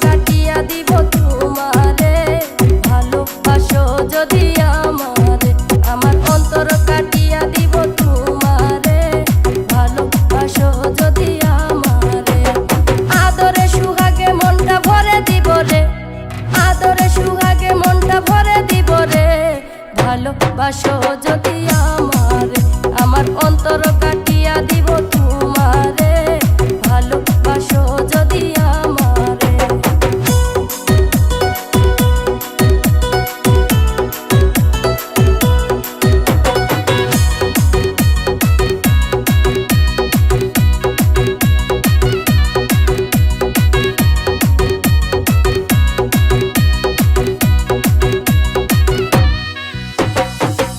কাটিয়া দিব তোমারে, ভালোবাসো যদি আমারে। আমার অন্তর কাটিয়া দিব তোমারে, ভালোবাসো যদি আমারে। আদরে সুহাগে মনটা ভরে দিব রে, আদরে সুহাগে মনটা ভরে দিব রে, ভালোবাসো যদি আমারে। আমার অন্তর কাটিয়া দিব তোমারে, ভালোবাসো যদি আমারে।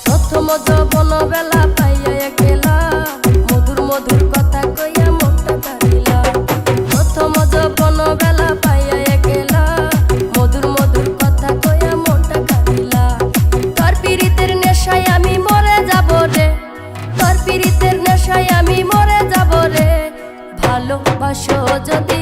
প্রথম যৌবন বেলা পাইয়া একলা, মধুর মধুর কথা কইয়া মনটা কাড়িলা। প্রথম যৌবন বেলা পাইয়া একলা, মধুর মধুর কথা কইয়া মনটা কাড়িলা। তোর পীড়িতের নেশায় আমি মরে যাব রে, তোর পীড়িতের নেশায় আমি মরে যাব রে, ভালোবাসো যদি